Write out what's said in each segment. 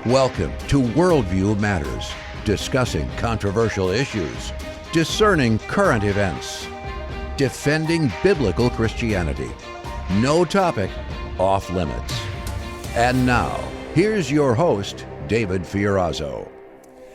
Welcome to Worldview Matters, discussing controversial issues, discerning current events, defending biblical Christianity. No topic off limits. And now, here's your host, David Fiorazzo.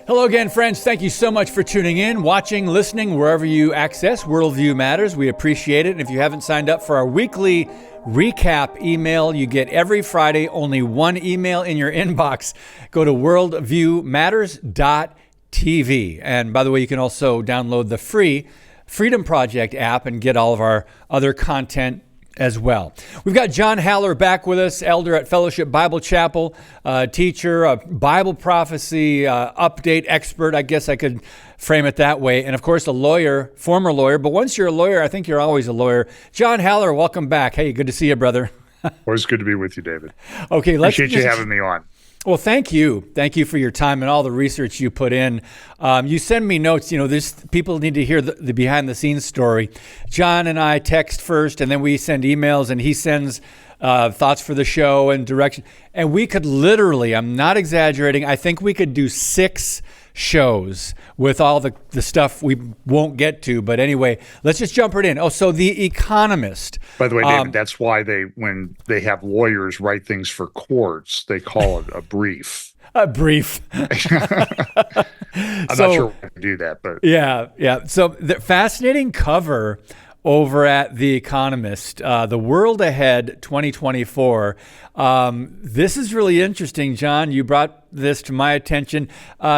Hello again, friends. Thank you so much for tuning in, watching, listening, wherever you access Worldview Matters. We appreciate it. And if you haven't signed up for our weekly recap email, you get every Friday only one email in your inbox. Go to worldviewmatters.tv. And by the way, you can also download the free Freedom Project app and get all of our other content as well. We've got John Haller back with us, elder at Fellowship Bible Chapel, teacher, a Bible prophecy update expert, I guess I could frame it that way, and of course a lawyer, former lawyer, but once you're a lawyer, I think you're always a lawyer. John Haller, welcome back. Hey, good to see you, brother. Always good to be with you, David. Okay, Appreciate you having me on. Well, thank you. Thank you for your time and all the research you put in. You send me notes. You know, people need to hear the behind-the-scenes story. John and I text first, and then we send emails, and he sends thoughts for the show and direction. And we could literally, I'm not exaggerating, I think we could do 6 shows with all the stuff we won't get to. But anyway, let's just jump right in. Oh, so The Economist. By the way, David, that's why when they have lawyers write things for courts, they call it a brief. A brief. I'm not sure why they do that, but yeah. So the fascinating cover over at The Economist, The World Ahead 2024. This is really interesting, John. You brought this to my attention.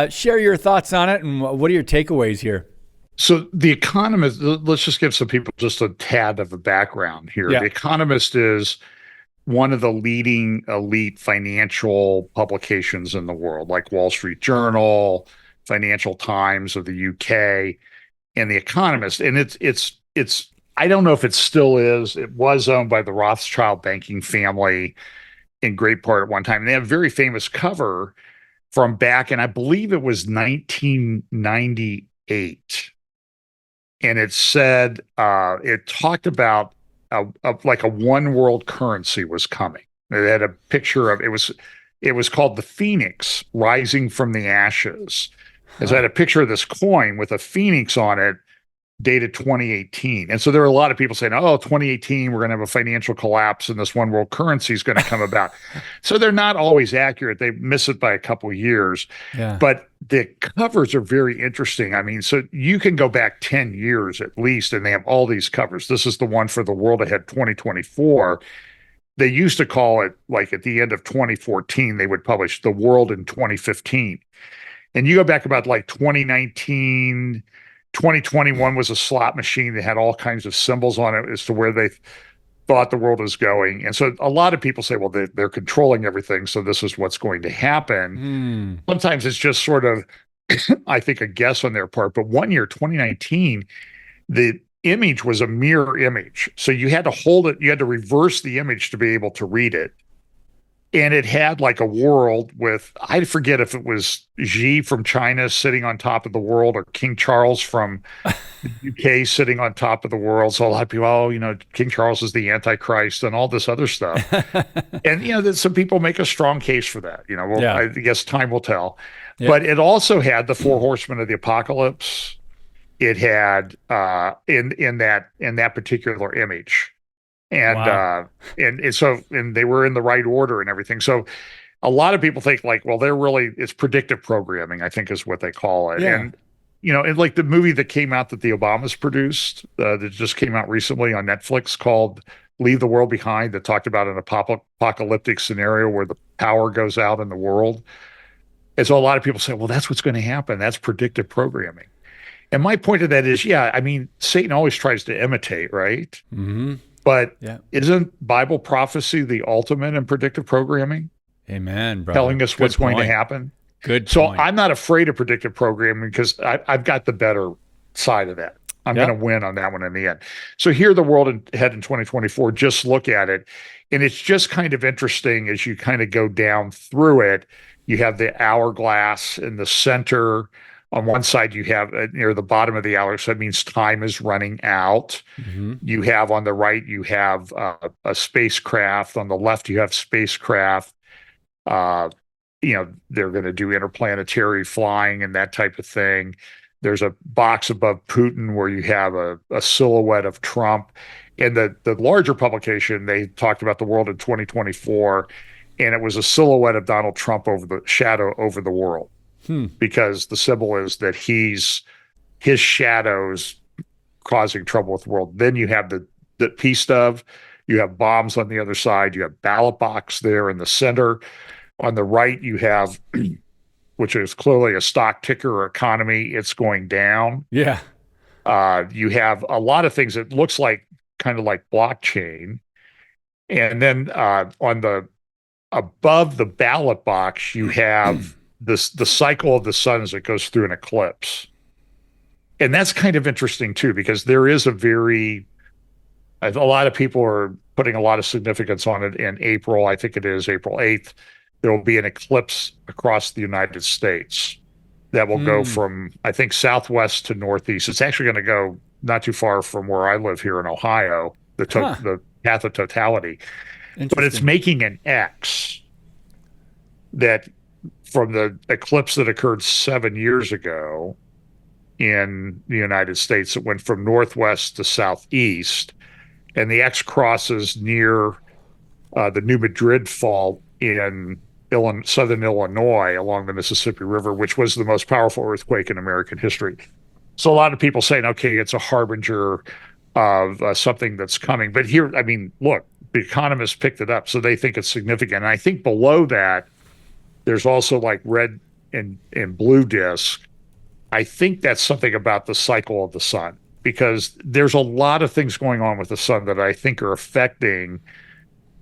Share your thoughts on it, and what are your takeaways here? So The Economist, let's just give some people just a tad of a background here. Yeah. The Economist is one of the leading elite financial publications in the world, like Wall Street Journal, Financial Times of the UK, and The Economist. And it's I don't know if it still is. It was owned by the Rothschild banking family in great part at one time. And they have a very famous cover from back, and I believe it was 1998. And it said, it talked about like a one world currency was coming. It had a picture of, it was called the Phoenix rising from the ashes. It had a picture of this coin with a phoenix on it, dated 2018. And so there were a lot of people saying, oh, 2018, we're going to have a financial collapse and this one world currency is going to come about. So they're not always accurate. They miss it by a couple of years. Yeah. But the covers are very interesting. I mean, so you can go back 10 years at least, and they have all these covers. This is the one for the World Ahead 2024. They used to call it, like at the end of 2014, they would publish The World in 2015. And you go back about like 2019, 2021 was a slot machine that had all kinds of symbols on it as to where they thought the world was going. And so a lot of people say, well, they're controlling everything, so this is what's going to happen. Sometimes it's just sort of, I think, a guess on their part. But one year, 2019, the image was a mirror image. So you had to hold it, you had to reverse the image to be able to read it. And it had like a world with, I forget if it was Xi from China sitting on top of the world or King Charles from the UK sitting on top of the world. So a lot of people, oh, you know, King Charles is the Antichrist and all this other stuff. And, you know, that some people make a strong case for that. You know, well, yeah. I guess time will tell. Yeah. But it also had the 4 horsemen of the apocalypse. It had in that particular image. And wow. And so they were in the right order and everything. So a lot of people think like, well, it's predictive programming, I think is what they call it. Yeah. And, you know, and like the movie that came out that the Obamas produced, that just came out recently on Netflix called Leave the World Behind, that talked about an apocalyptic scenario where the power goes out in the world. And so a lot of people say, well, that's what's going to happen. That's predictive programming. And my point of that is, yeah, I mean, Satan always tries to imitate, right? Mm-hmm. But isn't Bible prophecy the ultimate in predictive programming? Amen, brother. Telling us what's going to happen. Good So point. I'm not afraid of predictive programming because I've got the better side of that. I'm going to win on that one in the end. So here, the World Ahead in 2024, just look at it. And it's just kind of interesting as you kind of go down through it. You have the hourglass in the center. On one side, you have near the bottom of the hour, so that means time is running out. Mm-hmm. You have on the right, you have a spacecraft. On the left, you have spacecraft. they're going to do interplanetary flying and that type of thing. There's a box above Putin where you have a silhouette of Trump. In the larger publication, they talked about the world in 2024, and it was a silhouette of Donald Trump over the shadow over the world, because the symbol is that his shadows causing trouble with the world. Then you have the peace dove, you have bombs on the other side, you have ballot box there in the center. On the right, you have, which is clearly a stock ticker or economy, it's going down. Yeah. You have a lot of things that looks like kind of like blockchain. And then on the above the ballot box, you have the cycle of the sun as it goes through an eclipse. And that's kind of interesting too, because there is a lot of people are putting a lot of significance on it in April. I think it is April 8th. There will be an eclipse across the United States that will go from, I think, southwest to northeast. It's actually going to go not too far from where I live here in Ohio, the path of totality. But it's making an X that from the eclipse that occurred 7 years ago in the United States, it went from northwest to southeast, and the X crosses near the New Madrid Fault in southern Illinois along the Mississippi River, which was the most powerful earthquake in American history. So a lot of people saying, okay, it's a harbinger of something that's coming. But here, I mean, look, the Economist picked it up, so they think it's significant. And I think below that, there's also like red and blue disk. I think that's something about the cycle of the sun, because there's a lot of things going on with the sun that I think are affecting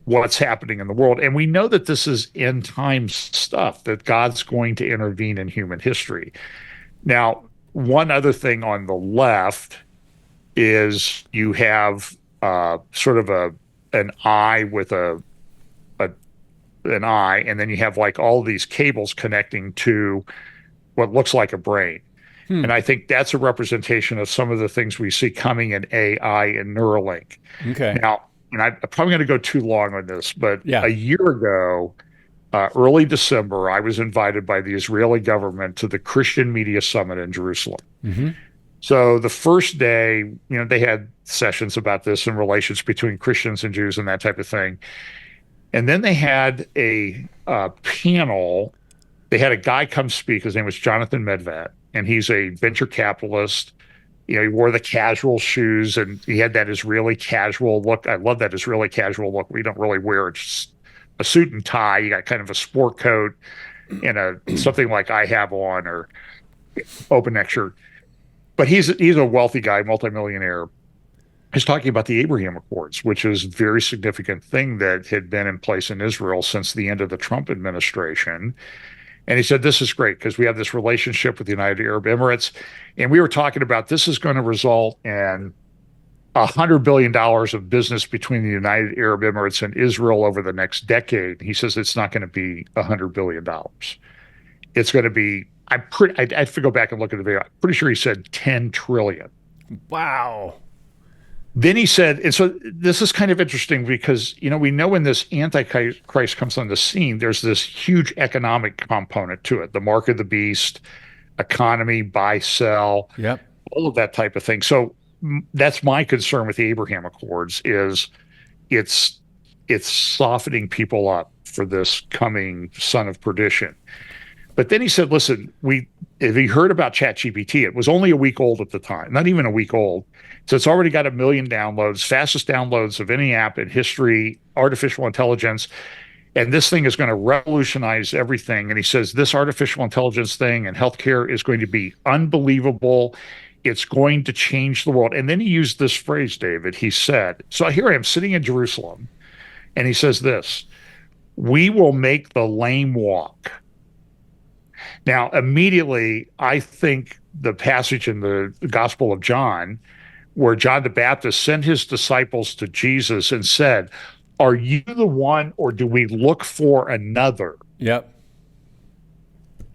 what's happening in the world. And we know that this is end time stuff, that God's going to intervene in human history. Now, one other thing on the left is you have sort of an eye with an eye, and then you have like all these cables connecting to what looks like a brain. And I think that's a representation of some of the things we see coming in AI and Neuralink. Okay. Now, and I'm probably going to go too long on this, but Yeah. a year ago, early December, I was invited by the Israeli government to the Christian Media Summit in Jerusalem. So the first day, they had sessions about this and relations between Christians and Jews and that type of thing. And then they had a panel. They had a guy come speak. His name was Jonathan Medved, and he's a venture capitalist. He wore the casual shoes, and he had that Israeli casual look. I love that Israeli casual look. We don't really wear just a suit and tie. You got kind of a sport coat and something like I have on, or open neck shirt. But he's a wealthy guy, multimillionaire. He's talking about the Abraham Accords, which is a very significant thing that had been in place in Israel since the end of the Trump administration. And he said, this is great because we have this relationship with the United Arab Emirates. And we were talking about this is going to result in $100 billion of business between the United Arab Emirates and Israel over the next decade. He says it's not going to be $100 billion. It's going to be, I have to go back and look at the video. I'm pretty sure he said 10 trillion. Wow. Then he said, and so this is kind of interesting because, we know when this Antichrist comes on the scene, there's this huge economic component to it, the mark of the beast, economy, buy, sell, all of that type of thing. So that's my concern with the Abraham Accords is it's softening people up for this coming son of perdition. But then he said, listen, have you heard about ChatGPT? It was only a week old at the time, not even a week old. So it's already got 1 million downloads, fastest downloads of any app in history, artificial intelligence. And this thing is going to revolutionize everything. And he says this artificial intelligence thing and healthcare is going to be unbelievable. It's going to change the world. And then he used this phrase, David. He said, so here I am sitting in Jerusalem, and he says this, we will make the lame walk. Now, immediately, I think the passage in the Gospel of John, where John the Baptist sent his disciples to Jesus and said, are you the one, or do we look for another? Yep.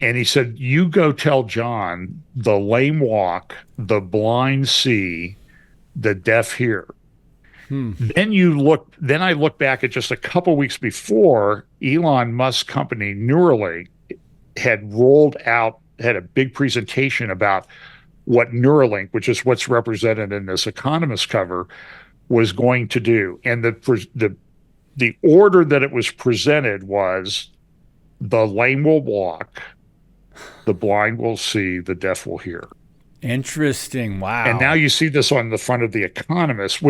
And he said, you go tell John, the lame walk, the blind see, the deaf hear. Then I look back at just a couple weeks before, Elon Musk's company Neuralink had a big presentation about what Neuralink, which is what's represented in this Economist cover, was going to do. And the order that it was presented was: the lame will walk, the blind will see, the deaf will hear. Interesting. Wow. And now you see this on the front of the Economist,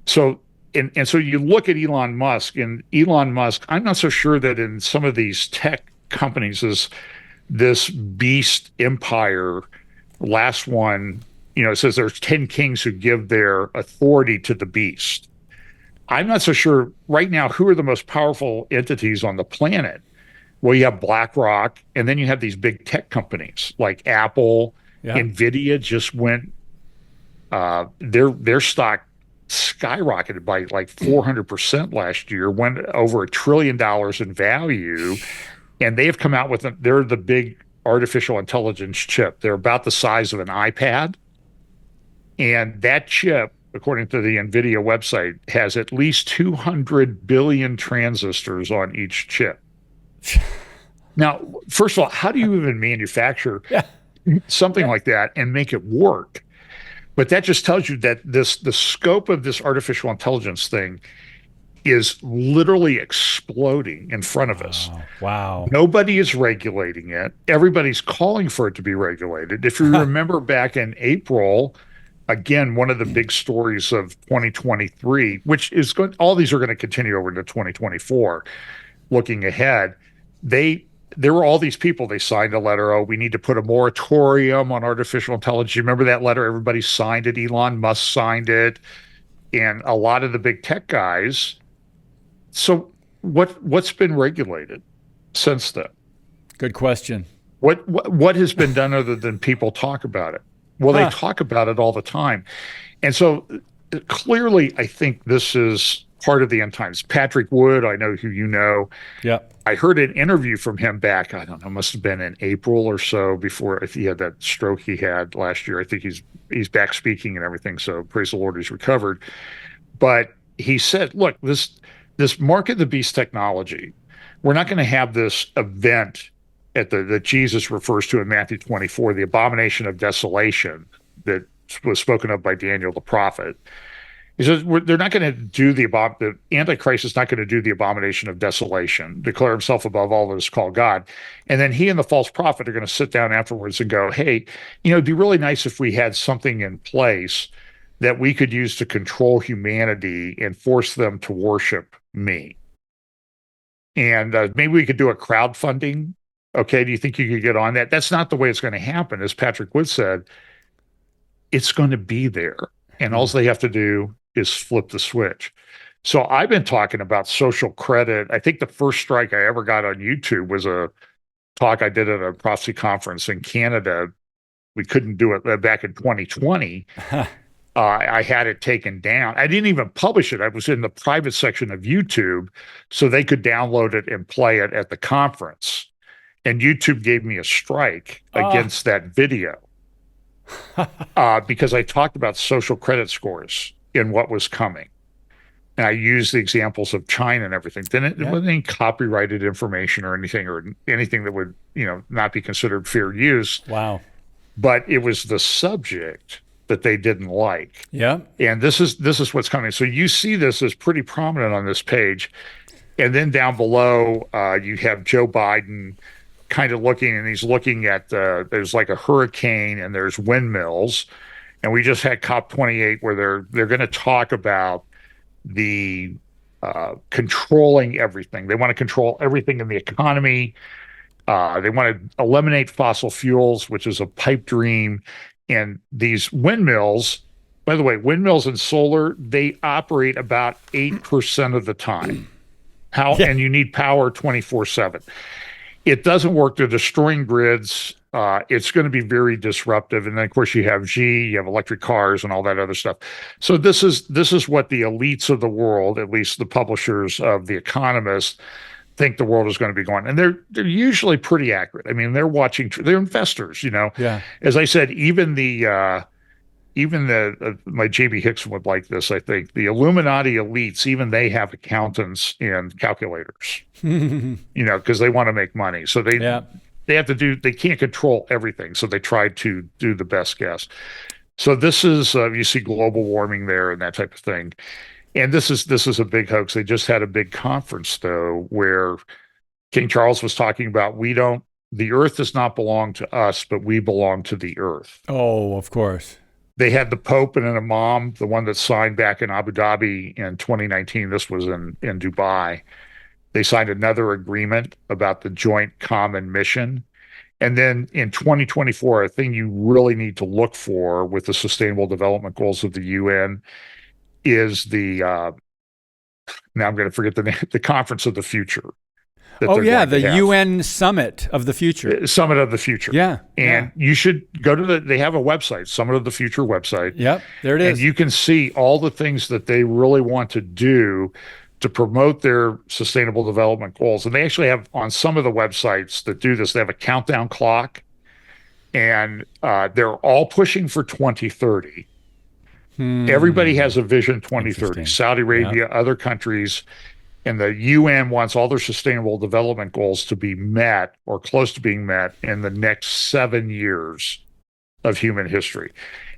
so you look at Elon Musk, and Elon Musk, I'm not so sure that in some of these tech companies is this beast empire. Last one, it says there's 10 kings who give their authority to the beast. I'm not so sure right now who are the most powerful entities on the planet. Well, you have BlackRock, and then you have these big tech companies like Apple. Yeah. Nvidia just went, their stock skyrocketed by like 400% last year, went over $1 trillion in value, and they've come out with they're the big artificial intelligence chip. They're about the size of an iPad, and that chip, according to the Nvidia website, has at least 200 billion transistors on each chip. Now, first of all, how do you even manufacture something like that and make it work? But that just tells you that the scope of this artificial intelligence thing is literally exploding in front of us. Wow. Nobody is regulating it. Everybody's calling for it to be regulated. If you remember back in April, again, one of the big stories of 2023, which is going, all these are going to continue over into 2024, looking ahead, there were all these people, they signed a letter, we need to put a moratorium on artificial intelligence. You remember that letter? Everybody signed it. Elon Musk signed it, and a lot of the big tech guys. So what's been regulated since then? Good question. What has been done other than people talk about it? Well, they talk about it all the time. And so clearly, I think this is part of the end times. Patrick Wood, I know who you know. Yeah. I heard an interview from him back, I don't know, must have been in April or so, before he had that stroke he had last year. I think he's back speaking and everything, so praise the Lord, he's recovered. But he said, look, this mark of the beast technology, we're not going to have this event that Jesus refers to in Matthew 24, the abomination of desolation that was spoken of by Daniel the prophet. He says they're not going to do the Antichrist is not going to do the abomination of desolation, declare himself above all that is called God. And then he and the false prophet are going to sit down afterwards and go, hey, it'd be really nice if we had something in place that we could use to control humanity and force them to worship me. And maybe we could do a crowdfunding. Okay, do you think you could get on that? That's not the way it's going to happen. As Patrick Wood said, it's going to be there. And all they have to do is flip the switch. So I've been talking about social credit. I think the first strike I ever got on YouTube was a talk I did at a prophecy conference in Canada. We couldn't do it back in 2020. I had it taken down. I didn't even publish it. I was in the private section of YouTube so they could download it and play it at the conference. And YouTube gave me a strike against that video because I talked about social credit scores and what was coming. And I used the examples of China and everything. Then it wasn't any copyrighted information or anything that would, not be considered fair use. Wow. But it was the subject that they didn't like. Yeah. And this is what's coming. So you see this as pretty prominent on this page. And then down below, you have Joe Biden kind of looking, and he's looking at there's like a hurricane and there's windmills. And we just had COP28 where they're going to talk about the controlling everything. They want to control everything in the economy. They want to eliminate fossil fuels, which is a pipe dream. And these windmills, by the way, windmills and solar, they operate about 8% of the time. And you need power 24/7. It doesn't work. They're destroying grids. It's going to be very disruptive. And then, of course, you have you have electric cars and all that other stuff. So this is what the elites of the world, at least the publishers of The Economist, think the world is going to be going. And they're usually pretty accurate. I mean, they're investors, Yeah. As I said, even the even my JB Hickson would like this, I think. The Illuminati elites, even they have accountants and calculators, because they want to make money. So Yeah. they can't control everything. So they try to do the best guess. So this is, you see global warming there and that type of thing. And this is a big hoax. They just had a big conference though, where King Charles was talking about the earth does not belong to us, but we belong to the earth. Oh, of course. They had the Pope and an Imam, the one that signed back in Abu Dhabi in 2019. This was in Dubai. They signed another agreement about the joint common mission. And then in 2024, a thing you really need to look for with the Sustainable Development Goals of the UN is now I'm going to forget the name, the Conference of the Future. Oh yeah, the UN Summit of the Future. Summit of the Future. Yeah. And you should go to they have a website, Summit of the Future website. Yep, there it is. And you can see all the things that they really want to do to promote their sustainable development goals. And they actually have, on some of the websites that do this, they have a countdown clock, and they're all pushing for 2030. Everybody has a vision 2030. Saudi Arabia, other countries. And the UN wants all their sustainable development goals to be met or close to being met in the next 7 years of human history.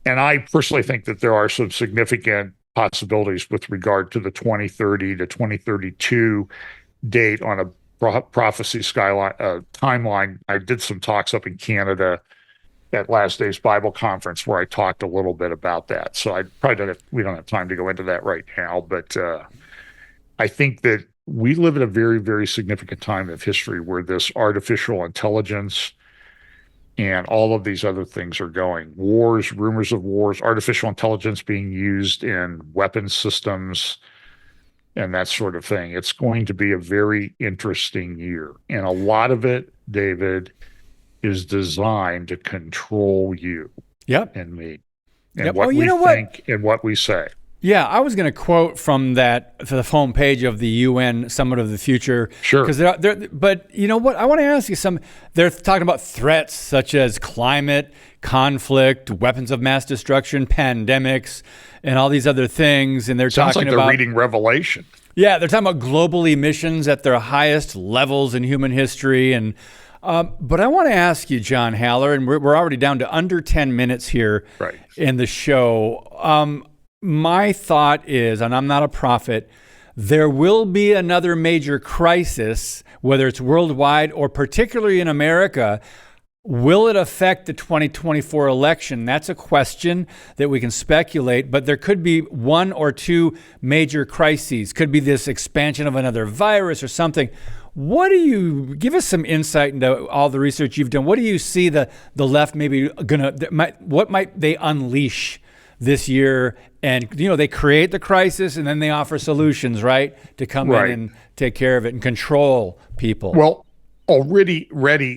And I personally think that there are some significant possibilities with regard to the 2030 to 2032 date on a prophecy timeline. I did some talks up in Canada at last day's Bible conference where I talked a little bit about that. So we don't have time to go into that right now, but I think that we live at a very, very significant time of history where this artificial intelligence and all of these other things are going. Wars, rumors of wars, artificial intelligence being used in weapons systems, and that sort of thing. It's going to be a very interesting year. And a lot of it, David, is designed to control you and me and what we think and what we say. Yeah, I was going to quote from the home page of the UN Summit of the Future. Sure. But you know what? I want to ask you some. They're talking about threats such as climate, conflict, weapons of mass destruction, pandemics, and all these other things. And they're Sounds talking like about they're reading Revelation. Yeah, they're talking about global emissions at their highest levels in human history. And but I want to ask you, John Haller, and we're already down to under 10 minutes here in the show. My thought is, and I'm not a prophet, there will be another major crisis, whether it's worldwide or particularly in America. Will it affect the 2024 election? That's a question that we can speculate, but there could be one or two major crises. Could be this expansion of another virus or something. Give us some insight into all the research you've done. What do you see the left what might they unleash this year? And, they create the crisis and then they offer solutions, right? To come in and take care of it and control people. Well, already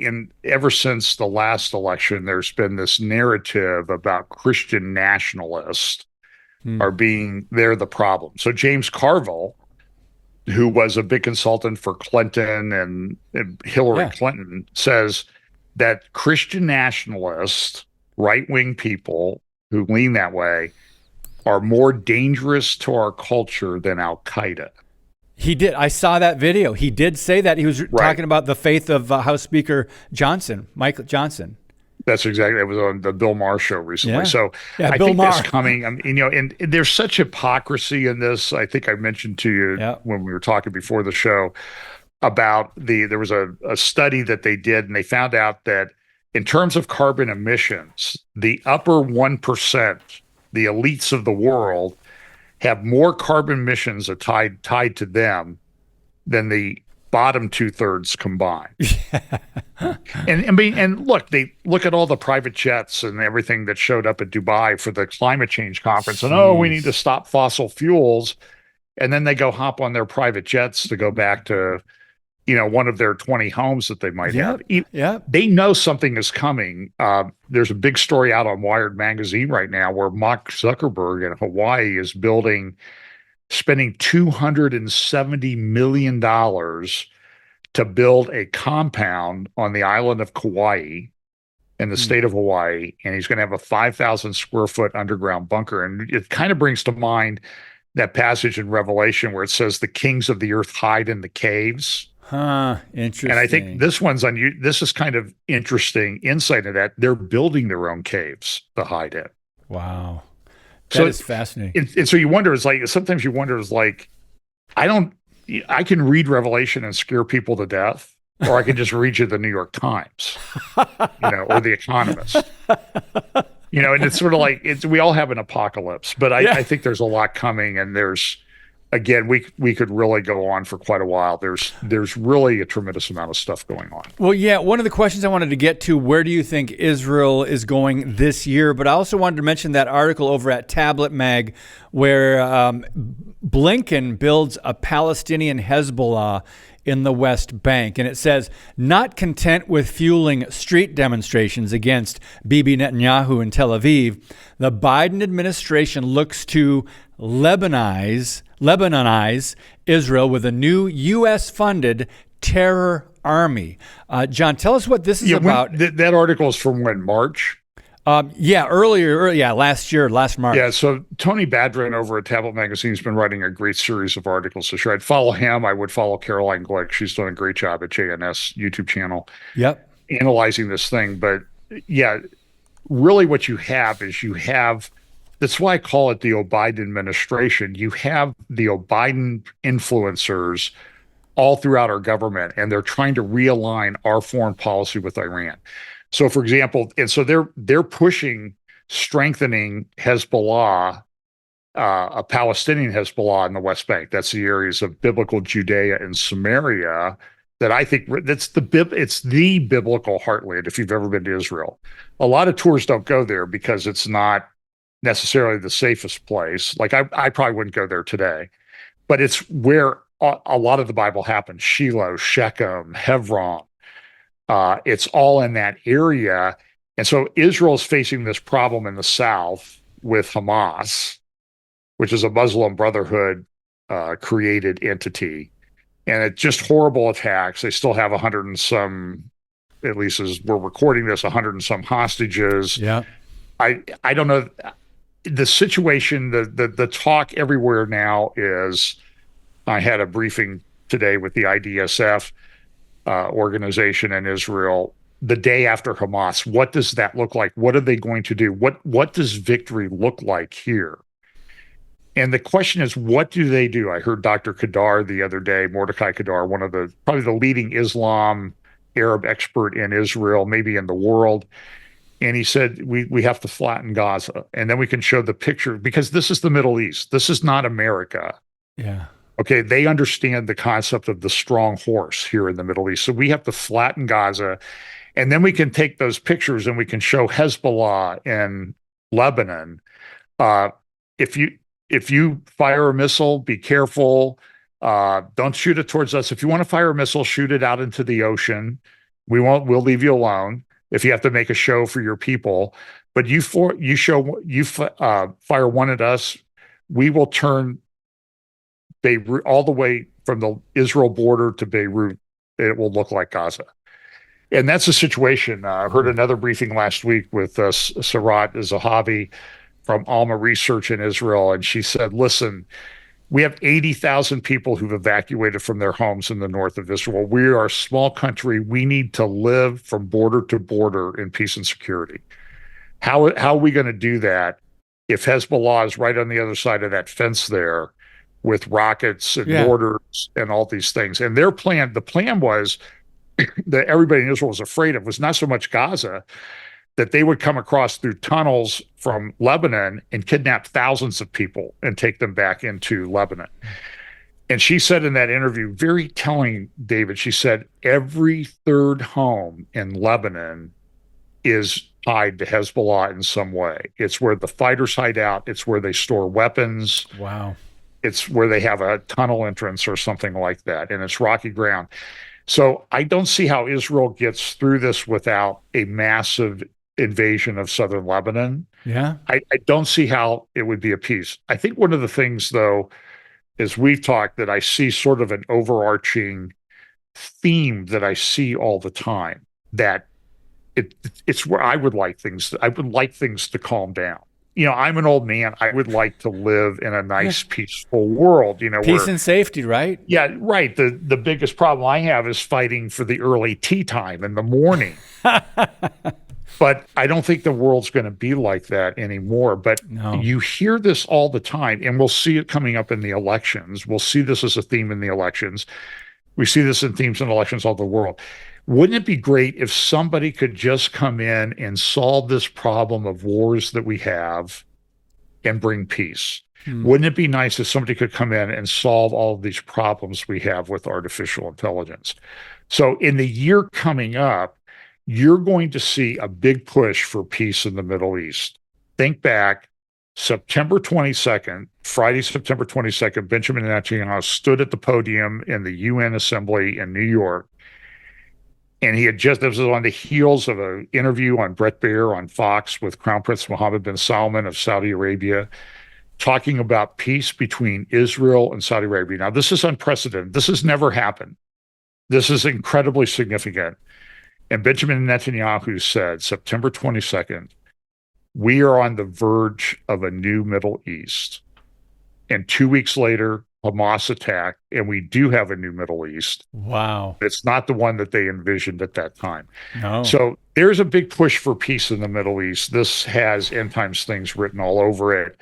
and ever since the last election, there's been this narrative about Christian nationalists they're the problem. So James Carville, who was a big consultant for Clinton and Hillary Clinton, says that Christian nationalists, right-wing people who lean that way, are more dangerous to our culture than Al-Qaeda. He did. I saw that video. He did say that. He was talking about the faith of House Speaker Michael Johnson. That's exactly. It was on the Bill Maher show recently. Yeah. So I Bill think Maher. that's coming. And there's such hypocrisy in this. I think I mentioned to you when we were talking before the show about there was a study that they did, and they found out that in terms of carbon emissions, the upper 1%, the elites of the world, have more carbon emissions tied to them than the bottom 2/3 combined. And look at all the private jets and everything that showed up at Dubai for the climate change conference. And we need to stop fossil fuels. And then they go hop on their private jets to go back to, one of their 20 homes that they might have. Yeah. They know something is coming. There's a big story out on Wired magazine right now where Mark Zuckerberg in Hawaii is spending $270 million to build a compound on the island of Kauai in the Hmm. state of Hawaii, and he's going to have a 5,000 square foot underground bunker. And it kind of brings to mind that passage in Revelation where it says the kings of the earth hide in the caves. Huh. And I think Interesting. this one's on you. This is kind of interesting insight into that. They're building their own caves to hide in. Wow. That So, is fascinating. and so you wonder, it's like, sometimes you wonder, it's like, I don't, I can read Revelation and scare people to death, or I can just read you the New York Times, or the Economist. And it's sort of like we all have an apocalypse, but Yeah. I think there's a lot coming, and there's again we could really go on for quite a while. There's really a tremendous amount of stuff going on. Well, yeah, one of the questions I wanted to get to, where do you think Israel is going this year? But I also wanted to mention that article over at Tablet Mag where Blinken builds a Palestinian Hezbollah in the West Bank. And it says, not content with fueling street demonstrations against Bibi Netanyahu in Tel Aviv, the Biden administration looks to Lebanonize Israel with a new U.S.-funded terror army. John, tell us what this is about. That article is from when, March? Last March. Yeah, so Tony Badrin over at Tablet Magazine has been writing a great series of articles this year. I'd follow him. I would follow Caroline Glick. She's doing a great job at JNS YouTube channel. Yep. Analyzing this thing. But yeah, really what you have that's why I call it the Biden administration. You have the Biden influencers all throughout our government, and they're trying to realign our foreign policy with Iran. So, for example, and so they're pushing strengthening Hezbollah, a Palestinian Hezbollah in the West Bank. That's the areas of biblical Judea and Samaria that I think it's the biblical heartland. If you've ever been to Israel, a lot of tours don't go there because it's not necessarily the safest place. Like I probably wouldn't go there today, but it's where a lot of the Bible happens. Shiloh, Shechem, Hebron. It's all in that area. And so Israel is facing this problem in the south with Hamas, which is a Muslim Brotherhood created entity. And it's just horrible attacks. They still have 100 and some, at least as we're recording this, 100 and some hostages. Yeah. I don't know. The situation, the talk everywhere now is, I had a briefing today with the IDSF organization in Israel the day after Hamas. What does that look like? What are they going to do? What does victory look like here? And the question is, what do they do? I heard Dr. Kadar the other day, Mordecai Kadar, one of probably the leading Islam Arab expert in Israel, maybe in the world. And he said, we have to flatten Gaza. And then we can show the picture, because this is the Middle East. This is not America. Yeah. Okay, they understand the concept of the strong horse here in the Middle East. So we have to flatten Gaza. And then we can take those pictures and we can show Hezbollah in Lebanon. If you fire a missile, be careful. Don't shoot it towards us. If you want to fire a missile, shoot it out into the ocean. We'll leave you alone if you have to make a show for your people. But fire one at us, we will turn Beirut all the way from the Israel border to Beirut. It will look like Gaza. And that's the situation. I heard another briefing last week with Sarat Zahavi from Alma Research in Israel. And she said, listen, we have 80,000 people who've evacuated from their homes in the north of Israel. We are a small country. We need to live from border to border in peace and security. How are we going to do that if Hezbollah is right on the other side of that fence there with rockets and mortars and all these things? And the plan was that everybody in Israel was afraid of was not so much Gaza, that they would come across through tunnels from Lebanon and kidnap thousands of people and take them back into Lebanon. And she said in that interview, very telling, David, she said, every third home in Lebanon is tied to Hezbollah in some way. It's where the fighters hide out. It's where they store weapons. Wow. It's where they have a tunnel entrance or something like that. And it's rocky ground. So I don't see how Israel gets through this without a massive invasion of southern Lebanon. Yeah. I don't see how it would be a peace. I think one of the things, though, is we've talked that I see sort of an overarching theme that I see all the time, that it's where I would like things. I would like things to calm down. I'm an old man. I would like to live in a nice, peaceful world. Peace and safety, right? Yeah, right. The biggest problem I have is fighting for the early tea time in the morning. But I don't think the world's going to be like that anymore. But you hear this all the time, and we'll see it coming up in the elections. We'll see this as a theme in the elections. We see this in themes in elections all over the world. Wouldn't it be great if somebody could just come in and solve this problem of wars that we have and bring peace? Wouldn't it be nice if somebody could come in and solve all of these problems we have with artificial intelligence? So in the year coming up, you're going to see a big push for peace in the Middle East. Think back, September 22nd, Friday, September 22nd, Benjamin Netanyahu stood at the podium in the UN Assembly in New York. And this was on the heels of an interview on Bret Baier on Fox with Crown Prince Mohammed bin Salman of Saudi Arabia, talking about peace between Israel and Saudi Arabia. Now, this is unprecedented. This has never happened. This is incredibly significant. And Benjamin Netanyahu said, September 22nd, we are on the verge of a new Middle East. And 2 weeks later, Hamas attacked, and we do have a new Middle East. Wow. It's not the one that they envisioned at that time. No. So there's a big push for peace in the Middle East. This has end times things written all over it.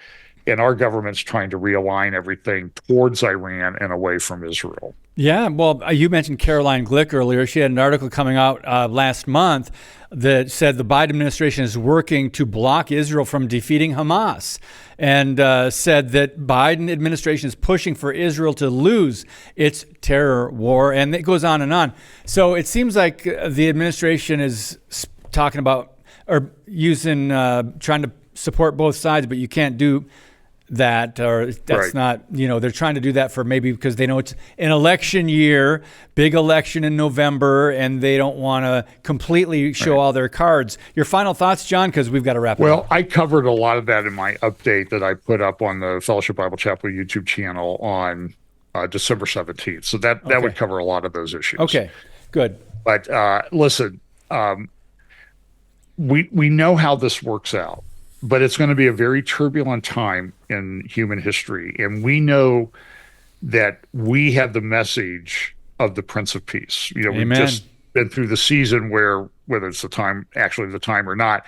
And our government's trying to realign everything towards Iran and away from Israel. Yeah, well, you mentioned Caroline Glick earlier. She had an article coming out last month that said the Biden administration is working to block Israel from defeating Hamas, and said that Biden administration is pushing for Israel to lose its terror war, and it goes on and on. So it seems like the administration is talking about or using, trying to support both sides, but you can't do that, or that's not, they're trying to do that for maybe because they know it's an election year, big election in November, and they don't want to completely show all their cards. Your final thoughts, John, because we've got to wrap it up. Well, I covered a lot of that in my update that I put up on the Fellowship Bible Chapel YouTube channel on December 17th. So that would cover a lot of those issues. Okay, good. But listen, we know how this works out. But it's going to be a very turbulent time in human history. And we know that we have the message of the Prince of Peace. We've just been through the season where, whether it's the time or not,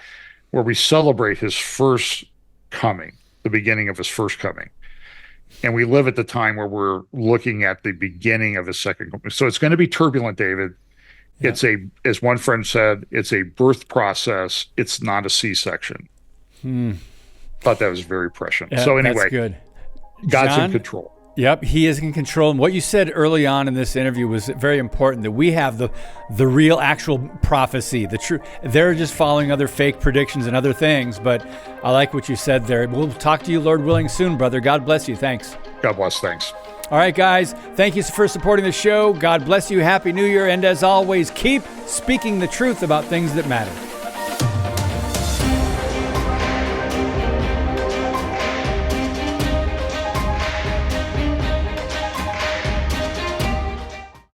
where we celebrate his first coming, the beginning of his first coming. And we live at the time where we're looking at the beginning of his second coming. So it's going to be turbulent, David. Yeah. As one friend said, it's a birth process. It's not a C-section. Thought that was very prescient. Yeah, so anyway, that's good. God's John, in control. Yep, he is in control. And what you said early on in this interview was very important, that we have the real actual prophecy, the true. They're just following other fake predictions and other things, but I like what you said there. We'll talk to you, Lord willing, soon, brother. God bless you. Thanks. God bless. Thanks. All right, guys. Thank you for supporting the show. God bless you. Happy New Year. And as always, keep speaking the truth about things that matter.